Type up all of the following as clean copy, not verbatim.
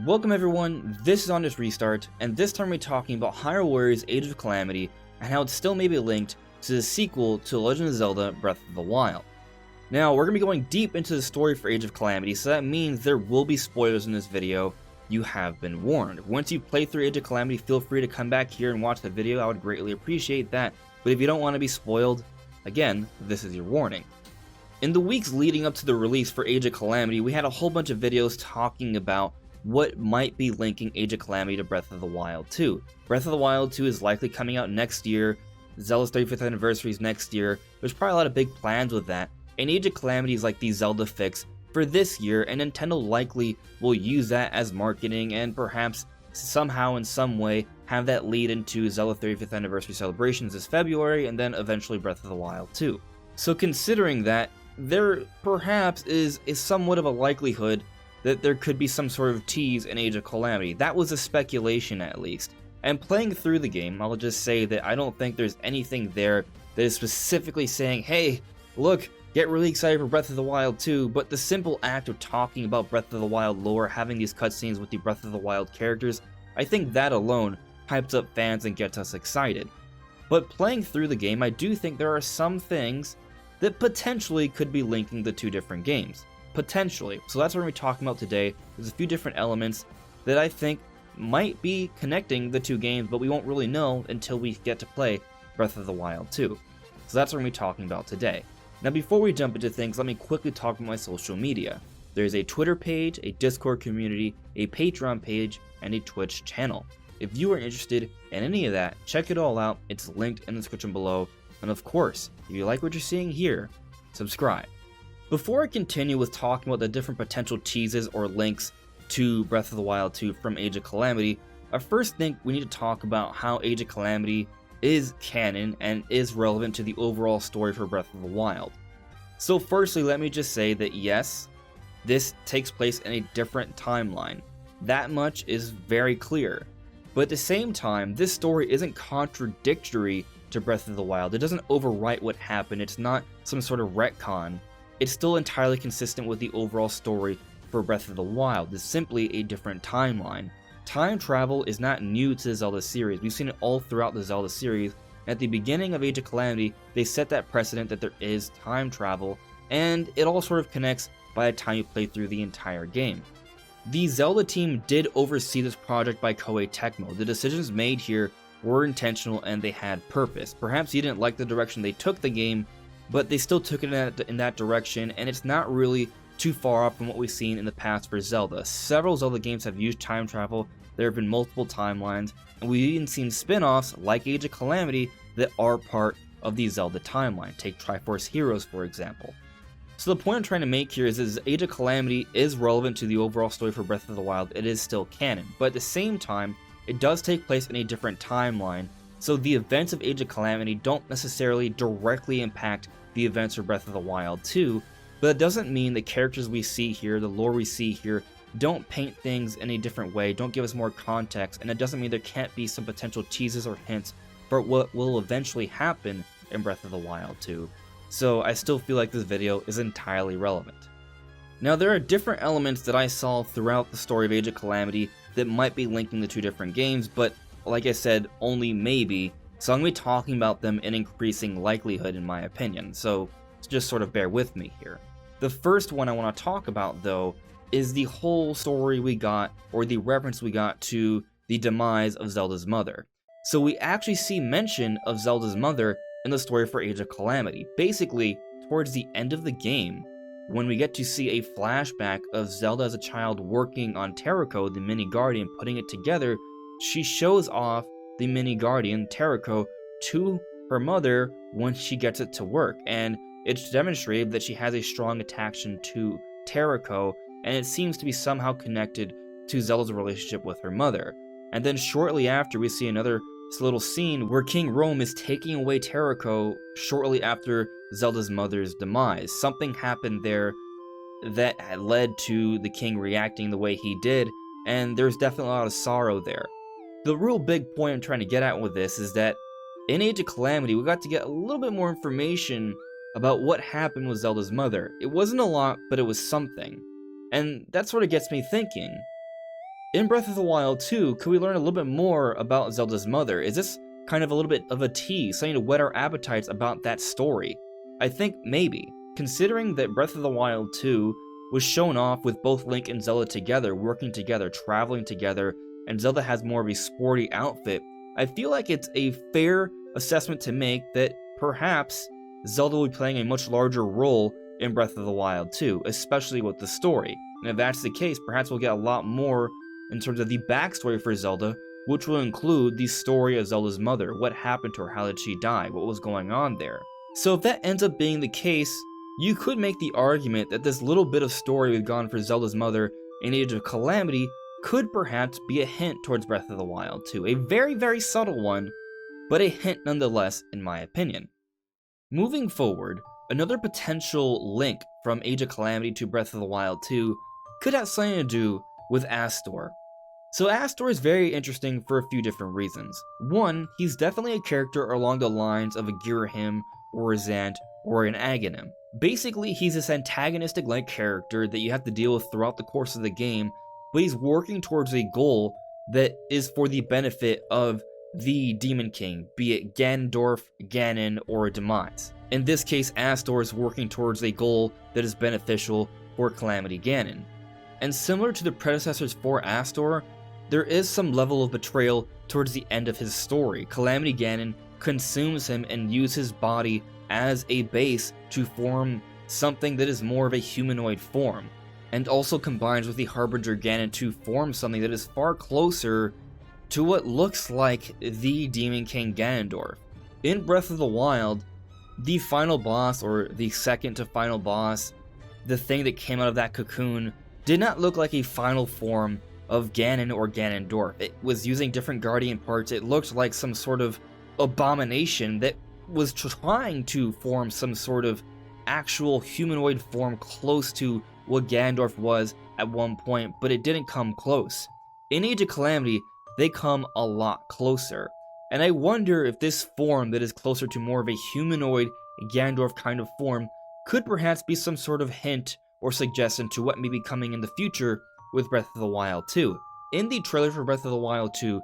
Welcome everyone, this is On This Restart, and this time we're talking about Hyrule Warriors Age of Calamity and how it still may be linked to the sequel to Legend of Zelda Breath of the Wild. Now, we're going to be going deep into the story for Age of Calamity, so that means there will be spoilers in this video. You have been warned. Once you play through Age of Calamity, feel free to come back here and watch the video. I would greatly appreciate that, but if you don't want to be spoiled, again, this is your warning. In the weeks leading up to the release for Age of Calamity, we had a whole bunch of videos talking about what might be linking Age of Calamity to Breath of the Wild 2. Breath of the Wild 2 is likely coming out next year, Zelda's 35th anniversary is next year, there's probably a lot of big plans with that, and Age of Calamity is like the Zelda fix for this year, and Nintendo likely will use that as marketing and perhaps somehow in some way have that lead into Zelda 35th anniversary celebrations this February, and then eventually Breath of the Wild 2. So considering that, there perhaps is somewhat of a likelihood that there could be some sort of tease in Age of Calamity. That was a speculation at least. And playing through the game, I'll just say that I don't think there's anything there that is specifically saying, hey, look, get really excited for Breath of the Wild 2, but the simple act of talking about Breath of the Wild lore, having these cutscenes with the Breath of the Wild characters, I think that alone hypes up fans and gets us excited. But playing through the game, I do think there are some things that potentially could be linking the two different games. Potentially. So that's what we're going to be talking about today. There's a few different elements that I think might be connecting the two games, but we won't really know until we get to play Breath of the Wild 2. So that's what we're going to be talking about today. Now before we jump into things, let me quickly talk about my social media. There's a Twitter page, a Discord community, a Patron page, and a Twitch channel. If you are interested in any of that, check it all out. It's linked in the description below. And of course, if you like what you're seeing here, subscribe. Before I continue with talking about the different potential teases or links to Breath of the Wild 2 from Age of Calamity, I first think we need to talk about how Age of Calamity is canon and is relevant to the overall story for Breath of the Wild. So firstly, let me just say that yes, this takes place in a different timeline. That much is very clear. But at the same time, this story isn't contradictory to Breath of the Wild. It doesn't overwrite what happened. It's not some sort of retcon. It's still entirely consistent with the overall story for Breath of the Wild. It's simply a different timeline. Time travel is not new to the Zelda series. We've seen it all throughout the Zelda series. At the beginning of Age of Calamity, they set that precedent that there is time travel, and it all sort of connects by the time you play through the entire game. The Zelda team did oversee this project by Koei Tecmo. The decisions made here were intentional and they had purpose. Perhaps you didn't like the direction they took the game, but they still took it in that direction, and it's not really too far off from what we've seen in the past for Zelda. Several Zelda games have used time travel, there have been multiple timelines, and we've even seen spin-offs like Age of Calamity that are part of the Zelda timeline. Take Triforce Heroes, for example. So the point I'm trying to make here is Age of Calamity is relevant to the overall story for Breath of the Wild. It is still canon, but at the same time, it does take place in a different timeline, so the events of Age of Calamity don't necessarily directly impact the events for Breath of the Wild 2, but it doesn't mean the characters we see here, the lore we see here, don't paint things in a different way, don't give us more context, and it doesn't mean there can't be some potential teases or hints for what will eventually happen in Breath of the Wild 2. So I still feel like this video is entirely relevant. Now there are different elements that I saw throughout the story of Age of Calamity that might be linking the two different games, but like I said, only maybe, so I'm going to be talking about them in increasing likelihood in my opinion, so just sort of bear with me here. The first one I want to talk about though is the whole story we got, or the reference we got to the demise of Zelda's mother. So we actually see mention of Zelda's mother in the story for Age of Calamity. Basically, towards the end of the game, when we get to see a flashback of Zelda as a child working on Terraco, the mini guardian, putting it together, she shows off the mini guardian, Terraco, to her mother when she gets it to work, and it's demonstrated that she has a strong attachment to Terraco, and it seems to be somehow connected to Zelda's relationship with her mother. And then shortly after, we see another little scene where King Rome is taking away Terraco shortly after Zelda's mother's demise. Something happened there that had led to the king reacting the way he did, and there's definitely a lot of sorrow there. The real big point I'm trying to get at with this is that in Age of Calamity, we got to get a little bit more information about what happened with Zelda's mother. It wasn't a lot, but it was something. And that sort of gets me thinking, In Breath of the Wild 2, could we learn a little bit more about Zelda's mother? Is this kind of a little bit of a tease, something to whet our appetites about that story? I think maybe. Considering that Breath of the Wild 2 was shown off with both Link and Zelda together, working together, traveling together, and Zelda has more of a sporty outfit, I feel like it's a fair assessment to make that perhaps Zelda will be playing a much larger role in Breath of the Wild 2, especially with the story. And if that's the case, perhaps we'll get a lot more in terms of the backstory for Zelda, which will include the story of Zelda's mother. What happened to her? How did she die? What was going on there? So if that ends up being the case, you could make the argument that this little bit of story we've gotten for Zelda's mother in Age of Calamity could perhaps be a hint towards Breath of the Wild 2. A very, very subtle one, but a hint nonetheless, in my opinion. Moving forward, another potential link from Age of Calamity to Breath of the Wild 2 could have something to do with Astor. So Astor is very interesting for a few different reasons. One, he's definitely a character along the lines of a Girahim or a Zant or an Aghanim. Basically, he's this antagonistic-like character that you have to deal with throughout the course of the game, but he's working towards a goal that is for the benefit of the Demon King, be it Ganondorf, Ganon, or Demise. In this case, Astor is working towards a goal that is beneficial for Calamity Ganon. And similar to the predecessors for Astor, there is some level of betrayal towards the end of his story. Calamity Ganon consumes him and uses his body as a base to form something that is more of a humanoid form, and also combines with the Harbinger Ganon to form something that is far closer to what looks like the Demon King Ganondorf. In Breath of the Wild, the final boss, or the second to final boss, the thing that came out of that cocoon, did not look like a final form of Ganon or Ganondorf. It was using different Guardian parts. It looked like some sort of abomination that was trying to form some sort of actual humanoid form close to what Ganondorf was at one point, but it didn't come close. In Age of Calamity, they come a lot closer, and I wonder if this form that is closer to more of a humanoid Ganondorf kind of form could perhaps be some sort of hint or suggestion to what may be coming in the future with Breath of the Wild 2. In the trailer for Breath of the Wild 2,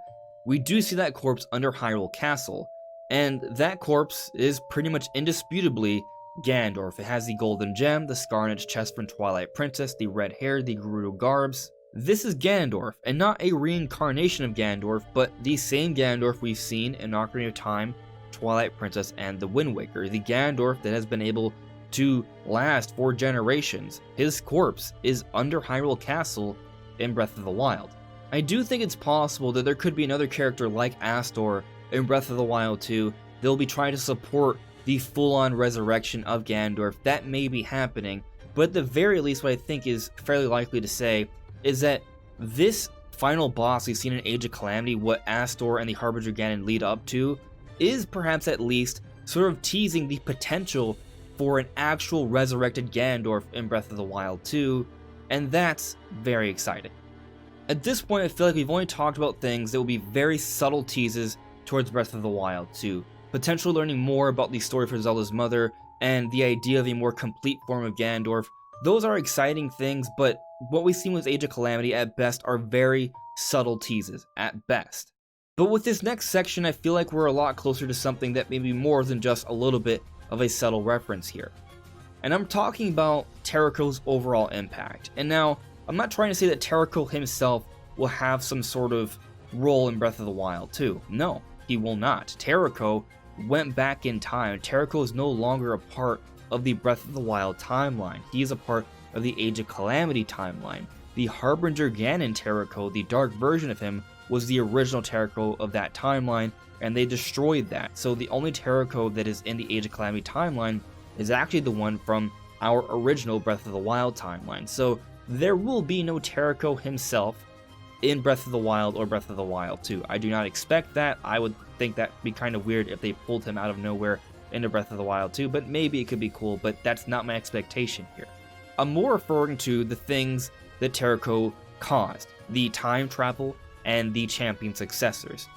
we do see that corpse under Hyrule Castle, and that corpse is pretty much indisputably Ganondorf. It has the golden gem, the scar on its chest from Twilight Princess, the red hair, the Gerudo garbs. This is Ganondorf, and not a reincarnation of Ganondorf, but the same Ganondorf we've seen in Ocarina of Time, Twilight Princess, and the Wind Waker. The Ganondorf that has been able to last for generations. His corpse is under Hyrule Castle in Breath of the Wild. I do think it's possible that there could be another character like Astor in Breath of the Wild 2. They'll be trying to support the full-on resurrection of Ganondorf. That may be happening, but at the very least what I think is fairly likely to say is that this final boss we've seen in Age of Calamity, what Astor and the Harbinger Ganon lead up to, is perhaps at least sort of teasing the potential for an actual resurrected Ganondorf in Breath of the Wild 2, and that's very exciting. At this point, I feel like we've only talked about things that will be very subtle teases towards Breath of the Wild 2. Potentially learning more about the story for Zelda's mother, and the idea of a more complete form of Ganondorf. Those are exciting things, but what we've seen with Age of Calamity at best are very subtle teases, at best. But with this next section, I feel like we're a lot closer to something that may be more than just a little bit of a subtle reference here. And I'm talking about Terraco's overall impact. And now, I'm not trying to say that Terraco himself will have some sort of role in Breath of the Wild 2. No, he will not. Terraco went back in time. Terraco is no longer a part of the Breath of the Wild timeline. He is a part of the Age of Calamity timeline. The Harbinger Ganon Terraco, the dark version of him, was the original Terraco of that timeline, and they destroyed that. So the only Terraco that is in the Age of Calamity timeline is actually the one from our original Breath of the Wild timeline. So there will be no Terraco himself in Breath of the Wild or Breath of the Wild 2. I do not expect that. I would think that'd be kind of weird if they pulled him out of nowhere into Breath of the Wild 2, but maybe it could be cool, but that's not my expectation here. I'm more referring to the things that Terraco caused, the time travel and the champion successors.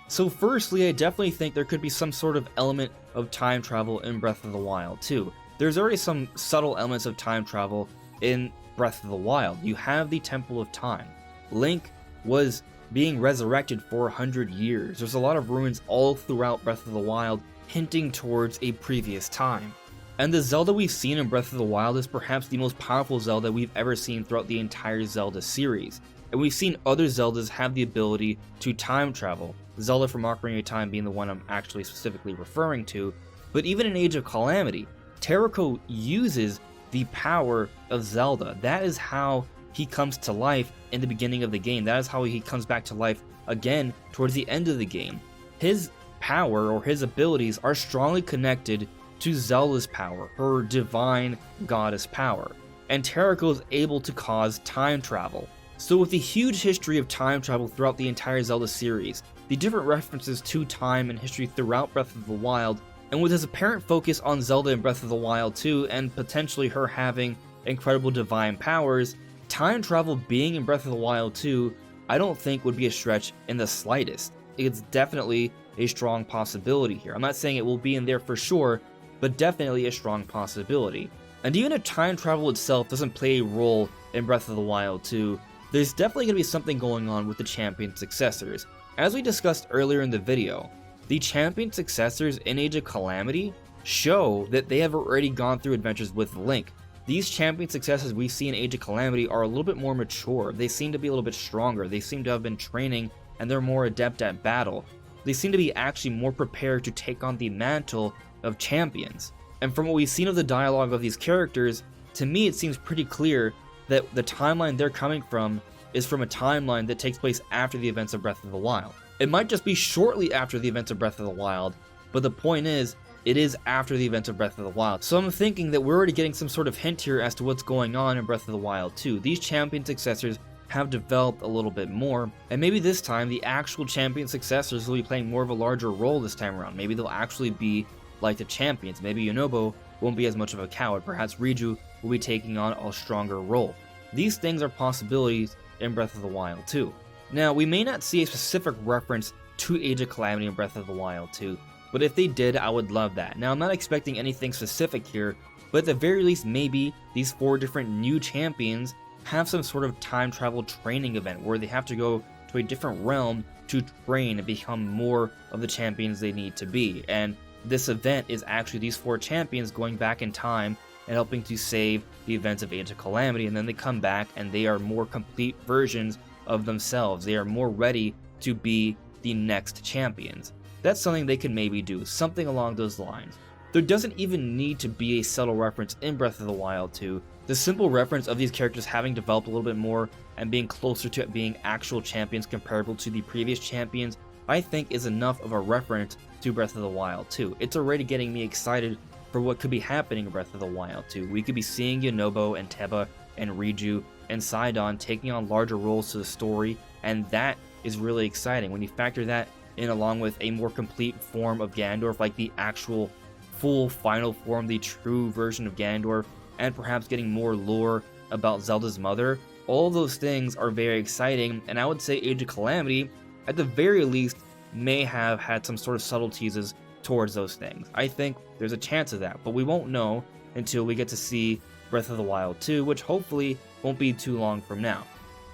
So firstly, I definitely think there could be some sort of element of time travel in Breath of the Wild 2. There's already some subtle elements of time travel in Breath of the Wild. You have the Temple of Time. Link was being resurrected for 100 years. There's a lot of ruins all throughout Breath of the Wild hinting towards a previous time. And the Zelda we've seen in Breath of the Wild is perhaps the most powerful Zelda we've ever seen throughout the entire Zelda series. And we've seen other Zeldas have the ability to time travel, Zelda from Ocarina of Time being the one I'm actually specifically referring to. But even in Age of Calamity, Terraco uses the power of Zelda. That is how he comes to life in the beginning of the game. That is how he comes back to life again towards the end of the game. His power or his abilities are strongly connected to Zelda's power, her divine goddess power. And Terraco is able to cause time travel. So with the huge history of time travel throughout the entire Zelda series, the different references to time and history throughout Breath of the Wild, and with his apparent focus on Zelda in Breath of the Wild 2, and potentially her having incredible divine powers, time travel being in Breath of the Wild 2, I don't think would be a stretch in the slightest. It's definitely a strong possibility here. I'm not saying it will be in there for sure, but definitely a strong possibility. And even if time travel itself doesn't play a role in Breath of the Wild 2, there's definitely going to be something going on with the champion successors. As we discussed earlier in the video, the champion successors in Age of Calamity show that they have already gone through adventures with Link. These champion successors we see in Age of Calamity are a little bit more mature. They seem to be a little bit stronger. They seem to have been training and they're more adept at battle. They seem to be actually more prepared to take on the mantle of champions. And from what we've seen of the dialogue of these characters, to me it seems pretty clear that the timeline they're coming from is from a timeline that takes place after the events of Breath of the Wild. It might just be shortly after the events of Breath of the Wild, but the point is, it is after the events of Breath of the Wild. So I'm thinking that we're already getting some sort of hint here as to what's going on in Breath of the Wild 2. These champion successors have developed a little bit more, and maybe this time the actual champion successors will be playing more of a larger role this time around. Maybe they'll actually be like the champions. Maybe Yunobo won't be as much of a coward. Perhaps Riju will be taking on a stronger role. These things are possibilities in Breath of the Wild 2. Now, we may not see a specific reference to Age of Calamity in Breath of the Wild 2, but if they did, I would love that. Now, I'm not expecting anything specific here, but at the very least, maybe these 4 different new champions have some sort of time travel training event where they have to go to a different realm to train and become more of the champions they need to be. And this event is actually these 4 champions going back in time and helping to save the events of Age of Calamity, and then they come back and they are more complete versions of themselves. They are more ready to be the next champions. That's something they can maybe do, something along those lines. There doesn't even need to be a subtle reference in Breath of the Wild 2. The simple reference of these characters having developed a little bit more and being closer to being actual champions comparable to the previous champions, I think is enough of a reference to Breath of the Wild 2. It's already getting me excited for what could be happening in Breath of the Wild 2. We could be seeing Yunobo and Teba and Riju and Sidon taking on larger roles to the story, and that is really exciting. When you factor that in along with a more complete form of Ganondorf, like the actual full final form, the true version of Ganondorf, and perhaps getting more lore about Zelda's mother, all of those things are very exciting, and I would say Age of Calamity, at the very least, may have had some sort of subtle teases towards those things. I think there's a chance of that, but we won't know until we get to see Breath of the Wild 2, which hopefully won't be too long from now.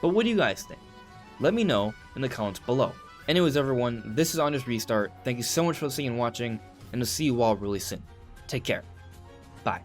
But what do you guys think? Let me know in the comments below. Anyways, everyone, this is Honest Restart. Thank you so much for listening and watching, and I'll see you all really soon. Take care. Bye.